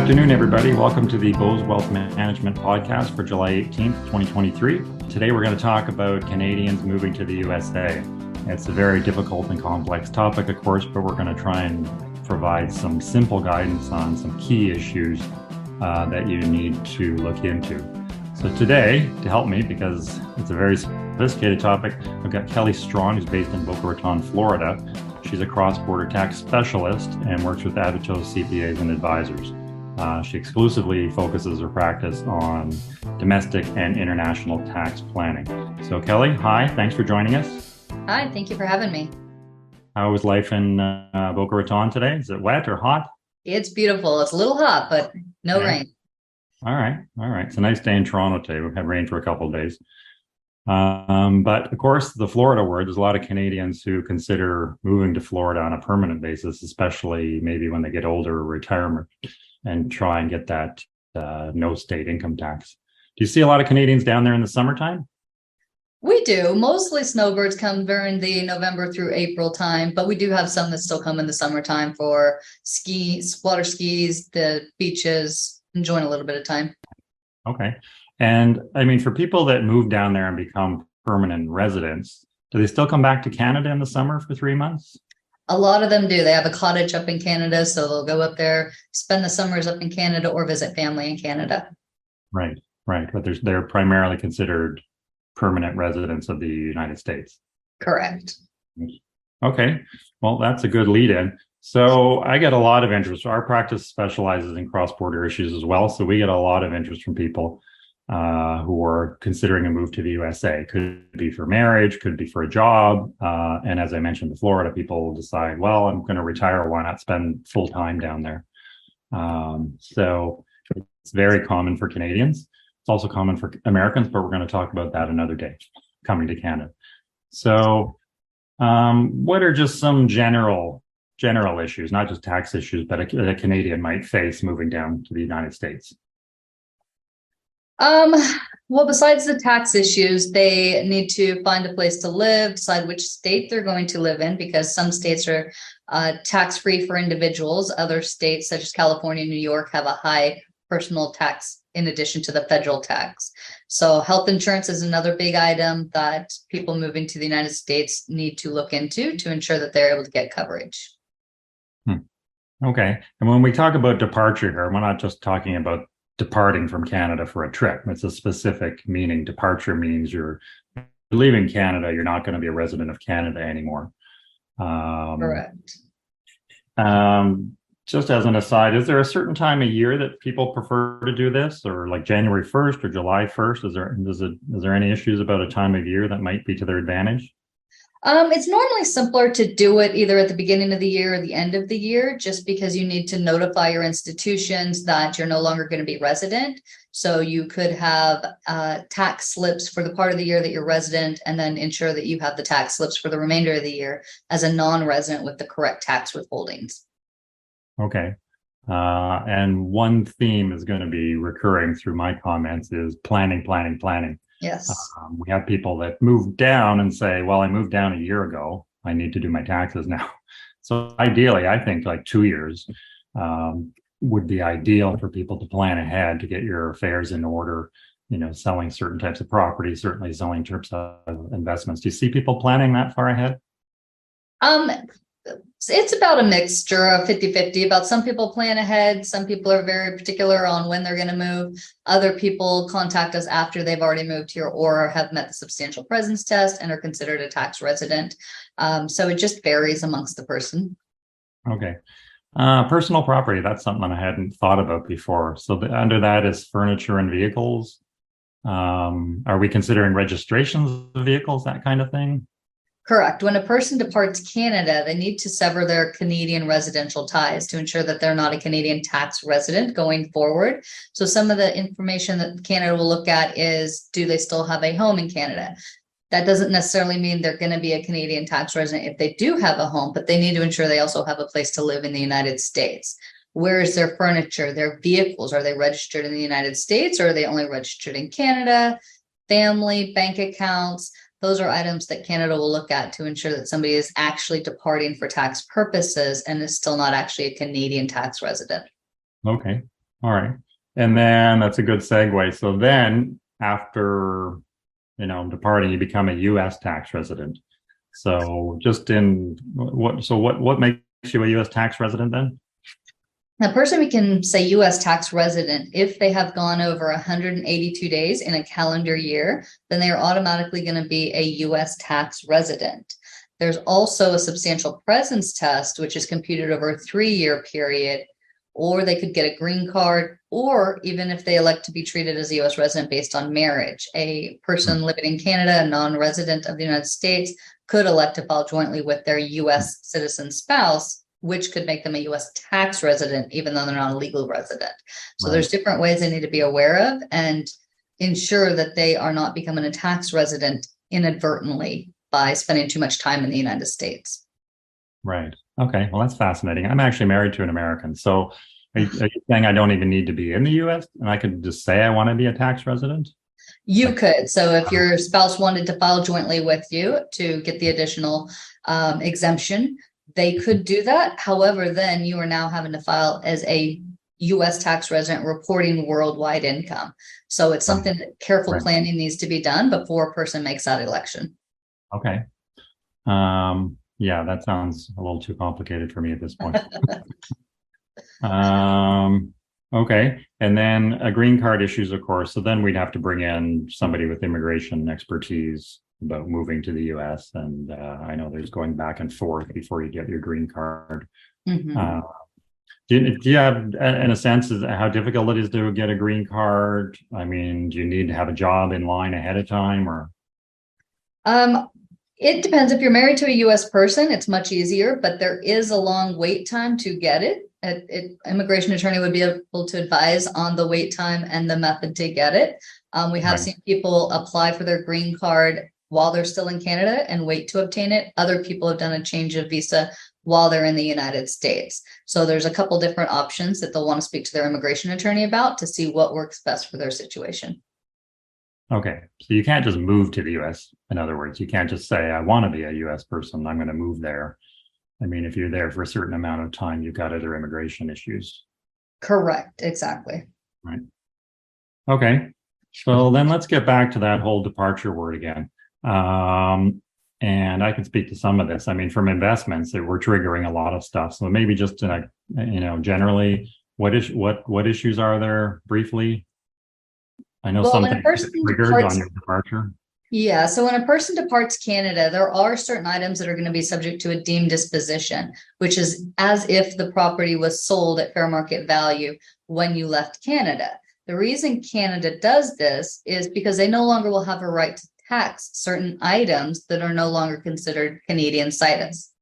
afternoon, everybody. Welcome to the Bose Wealth Management Podcast for July 18th, 2023. Today, we're going to talk about Canadians moving to the USA. It's a very difficult and complex topic, of course, but we're going to try and provide some simple guidance on some key issues that you need to look into. So today, to help me, because it's a very sophisticated topic, I've got Kelly Strachan, who's based in Boca Raton, Florida. She's a cross-border tax specialist and works with Avitos CPAs and advisors. She exclusively focuses her practice on domestic and international tax planning. So Kelly, hi, thanks for joining us. Hi, thank you for having me. How was life in Boca Raton today? Is it wet or hot? It's beautiful. It's a little hot, but no rain. All right. It's a nice day in Toronto today. We've had rain for a couple of days. But of course, the Florida word, there's a lot of Canadians who consider moving to Florida on a permanent basis, especially maybe when they get older or retirement, and try and get that no state income tax. Do you see a lot of Canadians down there in the summertime? We do. Mostly snowbirds come during the November through April time, but we do have some that still come in the summertime for skis, water skis, the beaches, enjoying a little bit of time. Okay. And I mean, for people that move down there and become permanent residents, do they still come back to Canada in the summer for 3 months? A lot of them do. They have a cottage up in Canada, so they'll go up there, spend the summers up in Canada, or visit family in Canada. Right. But they're primarily considered permanent residents of the United States. Correct. Okay. Well, that's a good lead in. So I get a lot of interest. Our practice specializes in cross-border issues as well. So we get a lot of interest from people who are considering a move to the USA. Could be for marriage, could be for a job. And as I mentioned, in Florida, people decide, well, I'm going to retire. Why not spend full time down there? So it's very common for Canadians. It's also common for Americans, but we're going to talk about that another day, coming to Canada. So what are just some general issues, not just tax issues, but a Canadian might face moving down to the United States? Well, besides the tax issues, they need to find a place to live, decide which state they're going to live in, because some states are tax-free for individuals. Other states, such as California and New York, have a high personal tax in addition to the federal tax. So health insurance is another big item that people moving to the United States need to look into to ensure that they're able to get coverage. Okay. And when we talk about departure here, we're not just talking about departing from Canada for a trip. It's a specific meaning. Departure means you're leaving Canada. You're not going to be a resident of Canada anymore. Correct. Just as an aside, is there a certain time of year that people prefer to do this, or like January 1st or July 1st? Is there any issues about a time of year that might be to their advantage? It's normally simpler to do it either at the beginning of the year or the end of the year, just because you need to notify your institutions that you're no longer going to be resident. So you could have tax slips for the part of the year that you're resident, and then ensure that you have the tax slips for the remainder of the year as a non-resident with the correct tax withholdings. Okay. And one theme is going to be recurring through my comments is planning. Yes. We have people that move down and say, well, I moved down a year ago. I need to do my taxes now. So ideally, I think like 2 years would be ideal for people to plan ahead to get your affairs in order, selling certain types of property, certainly selling types of investments. Do you see people planning that far ahead? It's about a mixture of 50-50. About some people plan ahead. Some people are very particular on when they're going to move. Other people contact us after they've already moved here or have met the substantial presence test and are considered a tax resident. So it just varies amongst the person. Okay. Personal property, that's something I hadn't thought about before. So under that is furniture and vehicles. Are we considering registrations of vehicles, that kind of thing? Correct. When a person departs Canada, they need to sever their Canadian residential ties to ensure that they're not a Canadian tax resident going forward. So some of the information that Canada will look at is, do they still have a home in Canada? That doesn't necessarily mean they're going to be a Canadian tax resident if they do have a home, but they need to ensure they also have a place to live in the United States. Where is their furniture, their vehicles? Are they registered in the United States, or are they only registered in Canada? Family, bank accounts. Those are items that Canada will look at to ensure that somebody is actually departing for tax purposes and is still not actually a Canadian tax resident. Okay. All right. And then that's a good segue. So then after, departing, you become a US tax resident. So just in what makes you a US tax resident then? A person we can say US tax resident if they have gone over 182 days in a calendar year, then they are automatically going to be a US tax resident. There's also a substantial presence test, which is computed over a 3-year period, or they could get a green card, or even if they elect to be treated as a US resident based on marriage. A person living in Canada, a non-resident of the United States, could elect to file jointly with their US citizen spouse, which could make them a US tax resident, even though they're not a legal resident. So Right. there's different ways they need to be aware of and ensure that they are not becoming a tax resident inadvertently by spending too much time in the United States. Right. Okay. Well, that's fascinating. I'm actually married to an American. So are you saying I don't even need to be in the US and I could just say I want to be a tax resident? You Like, could. So if your spouse wanted to file jointly with you to get the additional exemption, they could do that. However, then you are now having to file as a US tax resident reporting worldwide income. So it's something that careful right. planning needs to be done before a person makes that election. Okay. Yeah, that sounds a little too complicated for me at this point. Um, okay. And then a green card issues, of course. So then we'd have to bring in somebody with immigration expertise about moving to the US. And I know there's going back and forth before you get your green card. Mhm. Do you have, in a sense, how difficult it is to get a green card? I mean, do you need to have a job in line ahead of time or? It depends. If you're married to a US person, it's much easier, but there is a long wait time to get it. Immigration attorney would be able to advise on the wait time and the method to get it. We have Right. seen people apply for their green card while they're still in Canada and wait to obtain it. Other people have done a change of visa while they're in the United States. So there's a couple different options that they'll want to speak to their immigration attorney about to see what works best for their situation. Okay. So you can't just move to the US. In other words, you can't just say, I want to be a US person. I'm going to move there. I mean, if you're there for a certain amount of time, you've got other immigration issues. Correct. Exactly. Right. Okay. So then let's get back to that whole departure word again. And I can speak to some of this. I mean, from investments, that we're triggering a lot of stuff. So maybe just in generally, what issues are there briefly? I know Well, when a something person triggered departs on your departure. Yeah, so when a person departs Canada, there are certain items that are going to be subject to a deemed disposition, which is as if the property was sold at fair market value when you left Canada. The reason Canada does this is because they no longer will have a right to tax certain items that are no longer considered Canadian situs.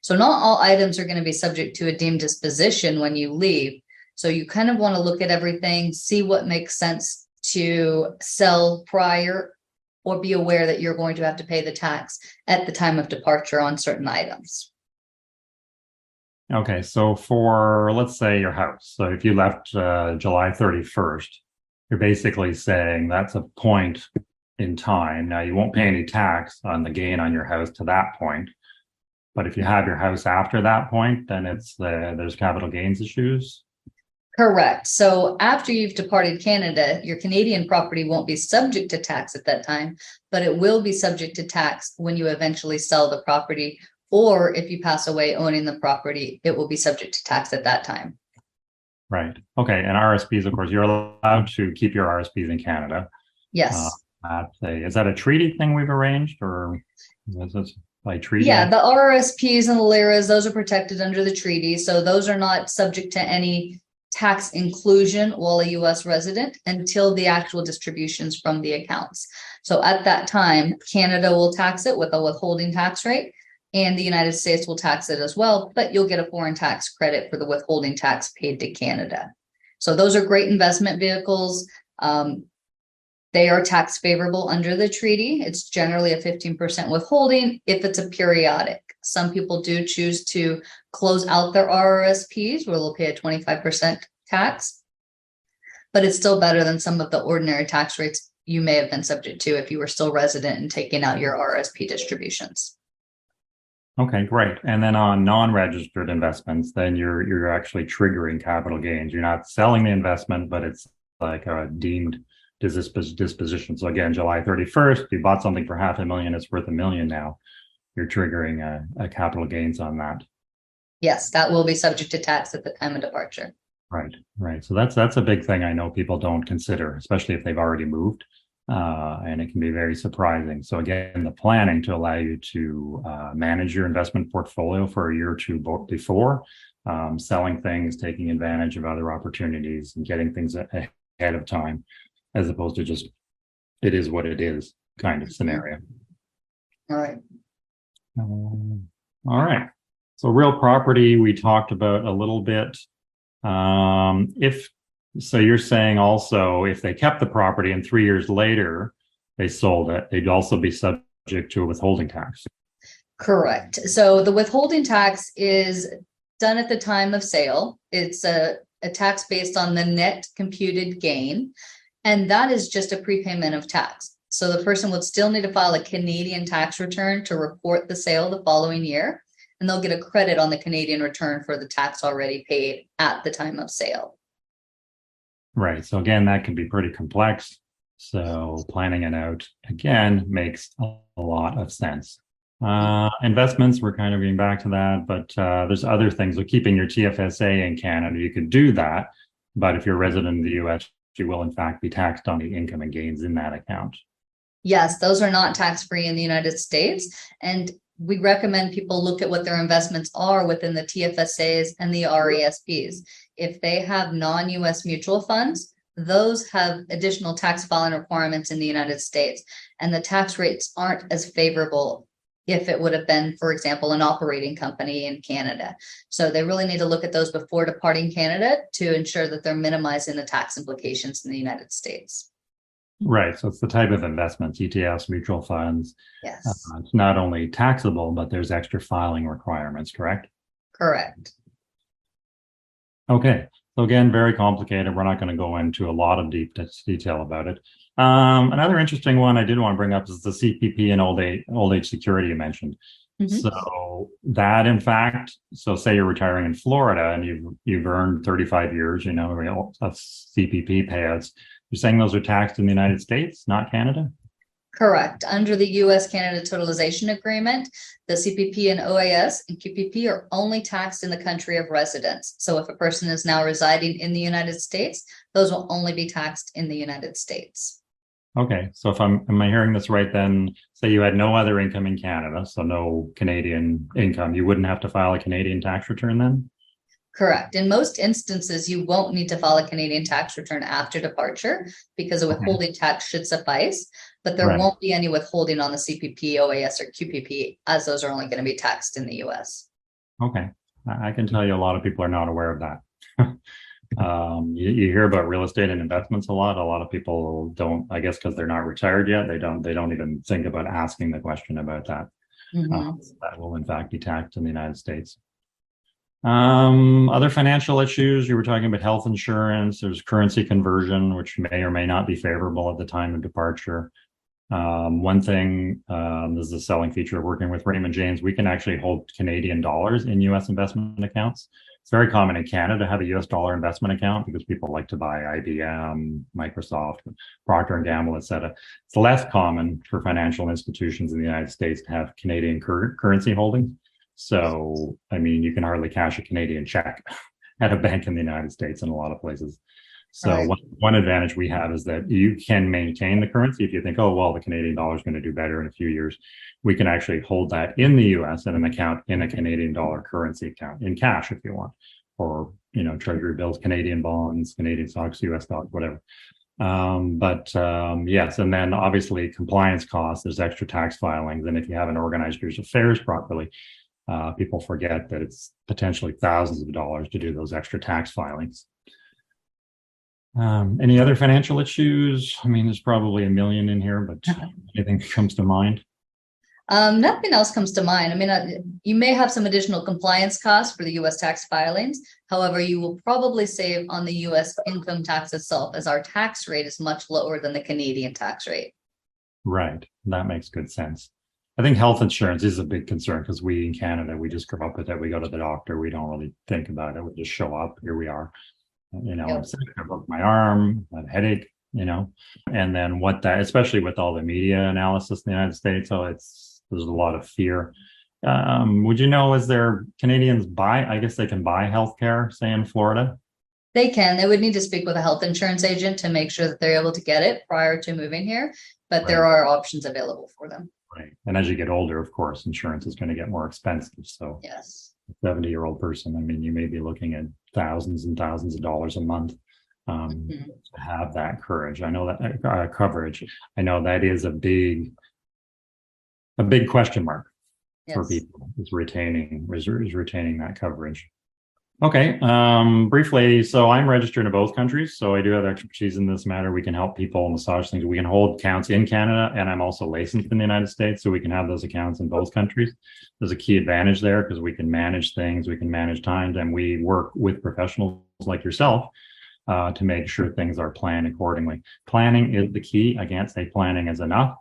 So not all items are going to be subject to a deemed disposition when you leave. So you kind of want to look at everything, see what makes sense to sell prior, or be aware that you're going to have to pay the tax at the time of departure on certain items. Okay, so for, let's say, your house. So if you left July 31st, you're basically saying that's a point in time. Now you won't pay any tax on the gain on your house to that point. But if you have your house after that point, then there's capital gains issues. Correct. So after you've departed Canada, your Canadian property won't be subject to tax at that time, but it will be subject to tax when you eventually sell the property, or if you pass away owning the property, it will be subject to tax at that time. Right. Okay. And RSPs, of course, you're allowed to keep your RSPs in Canada. Yes. Is that a treaty thing we've arranged, or is this by treaty? Yeah, the RRSPs and the LIRAs, those are protected under the treaty. So those are not subject to any tax inclusion while a US resident until the actual distributions from the accounts. So at that time, Canada will tax it with a withholding tax rate, and the United States will tax it as well, but you'll get a foreign tax credit for the withholding tax paid to Canada. So those are great investment vehicles. They are tax favorable under the treaty. It's generally a 15% withholding if it's a periodic. Some people do choose to close out their RRSPs where they'll pay a 25% tax, but it's still better than some of the ordinary tax rates you may have been subject to if you were still resident and taking out your RRSP distributions. Okay, great. And then on non-registered investments, then you're actually triggering capital gains. You're not selling the investment, but it's like a deemed disposition. So again, July 31st, you bought something for $500,000, it's worth $1 million now. You're triggering a capital gains on that. Yes, that will be subject to tax at the time of departure. Right, right. So that's a big thing I know people don't consider, especially if they've already moved. And it can be very surprising. So again, the planning to allow you to manage your investment portfolio for a year or two before, selling things, taking advantage of other opportunities, and getting things ahead of time, as opposed to just it is what it is kind of scenario. All right. All right. So real property, we talked about a little bit. If so, you're saying also if they kept the property and 3 years later they sold it, they'd also be subject to a withholding tax. Correct. So the withholding tax is done at the time of sale. It's a tax based on the net computed gain, and that is just a prepayment of tax. So the person would still need to file a Canadian tax return to report the sale the following year, and they'll get a credit on the Canadian return for the tax already paid at the time of sale. Right. So again, that can be pretty complex. So planning it out again makes a lot of sense. Investments, we're kind of getting back to that, but there's other things. Like keeping your TFSA in Canada, you could do that. But if you're a resident of the US, you will in fact be taxed on the income and gains in that account. Yes, those are not tax-free in the United States. And we recommend people look at what their investments are within the TFSAs and the RESPs. If they have non-US mutual funds, those have additional tax filing requirements in the United States, and the tax rates aren't as favorable if it would have been, for example, an operating company in Canada. So they really need to look at those before departing Canada to ensure that they're minimizing the tax implications in the United States. Right. So it's the type of investments, ETFs, mutual funds. Yes. It's not only taxable, but there's extra filing requirements, correct? Correct. Okay. So again, very complicated. We're not going to go into a lot of deep detail about it. Another interesting one I did want to bring up is the CPP and old age security you mentioned. Mm-hmm. So that, in fact, so say you're retiring in Florida and you've earned 35 years, of CPP payouts. You're saying those are taxed in the United States, not Canada? Correct. Under the U.S.-Canada Totalization Agreement, the CPP and OAS and QPP are only taxed in the country of residence. So if a person is now residing in the United States, those will only be taxed in the United States. Okay. So am I hearing this right then? Say you had no other income in Canada, so no Canadian income, you wouldn't have to file a Canadian tax return then? Correct. In most instances, you won't need to file a Canadian tax return after departure because a withholding tax should suffice, but there won't be any withholding on the CPP, OAS, or QPP, as those are only going to be taxed in the US. Okay. I can tell you a lot of people are not aware of that. You hear about real estate and investments a lot. A lot of people don't, I guess, because they're not retired yet. They don't even think about asking the question about that. Mm-hmm. That will in fact be taxed in the United States. Other financial issues, you were talking about health insurance, there's currency conversion, which may or may not be favorable at the time of departure. One thing, this is a selling feature of working with Raymond James, we can actually hold Canadian dollars in US investment accounts. It's very common in Canada to have a US dollar investment account because people like to buy IBM, Microsoft, Procter & Gamble, etc. It's less common for financial institutions in the United States to have Canadian currency holdings. So, I mean, you can hardly cash a Canadian check at a bank in the United States in a lot of places. So one advantage we have is that you can maintain the currency. If you think, oh, well, the Canadian dollar is going to do better in a few years, we can actually hold that in the US in an account in a Canadian dollar currency account in cash if you want, or, treasury bills, Canadian bonds, Canadian stocks, US stocks, whatever. Yes, and then obviously compliance costs, there's extra tax filings. And if you haven't organized your affairs properly, people forget that it's potentially thousands of dollars to do those extra tax filings. Any other financial issues? I mean, there's probably a million in here, but anything that comes to mind? Nothing else comes to mind. I mean, you may have some additional compliance costs for the U.S. tax filings. However, you will probably save on the U.S. income tax itself, as our tax rate is much lower than the Canadian tax rate. Right. That makes good sense. I think health insurance is a big concern because we in Canada, we just grow up with it. We go to the doctor. We don't really think about it. We just show up. Here we are. I'm Yep. sick. I broke my arm, I had a headache, and then what that, especially with all the media analysis in the United States, there's a lot of fear. Would you know, is there Canadians I guess they can buy healthcare, say in Florida? They can. They would need to speak with a health insurance agent to make sure that they're able to get it prior to moving here, but there Right. are options available for them. Right. And as you get older, of course, insurance is going to get more expensive. So Yes. a 70-year-old person, I mean, you may be looking at thousands and thousands of dollars a month Mhm. to have that courage. I know that coverage. I know that is a big question mark for Yes. people is retaining that coverage. Okay, briefly, so I'm registered in both countries, so I do have expertise in this matter. We can help people massage things. We can hold accounts in Canada, and I'm also licensed in the United States, so we can have those accounts in both countries. There's a key advantage there because we can manage things, we can manage times, and we work with professionals like yourself to make sure things are planned accordingly. Planning is the key. I can't say planning is enough.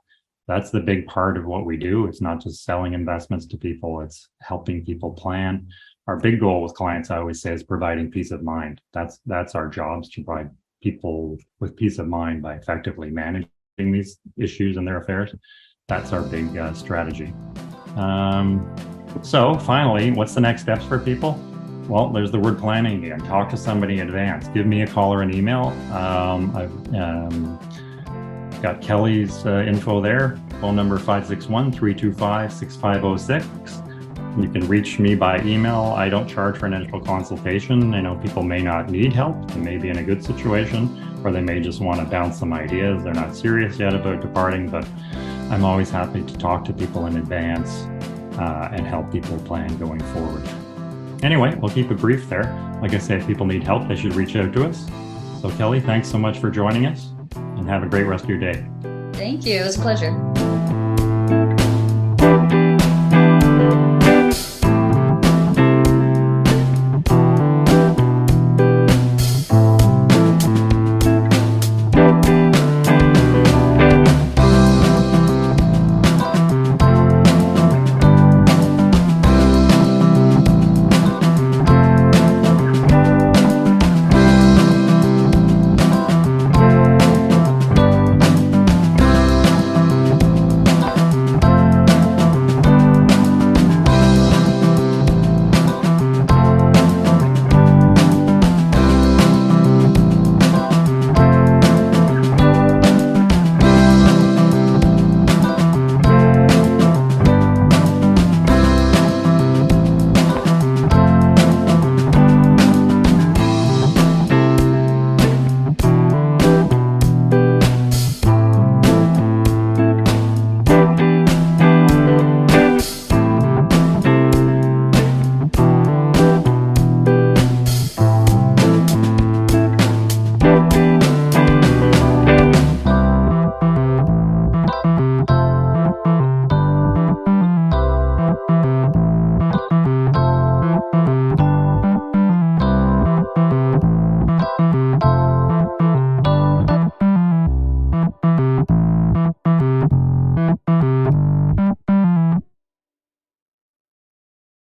That's the big part of what we do. It's not just selling investments to people, it's helping people plan. Our big goal with clients, I always say, is providing peace of mind. That's our jobs, to provide people with peace of mind by effectively managing these issues and their affairs. That's our big strategy. So finally, what's the next steps for people? Well, there's the word planning again. Talk to somebody in advance. Give me a call or an email. I've got Kelly's info there. Phone number 561-325-6506. You can reach me by email. I don't charge for an initial consultation. I know people may not need help. They may be in a good situation, or they may just want to bounce some ideas. They're not serious yet about departing, but I'm always happy to talk to people in advance and help people plan going forward. Anyway, we'll keep it brief there. Like I say, if people need help, they should reach out to us. So Kelly, thanks so much for joining us, and have a great rest of your day. Thank you. It was a pleasure.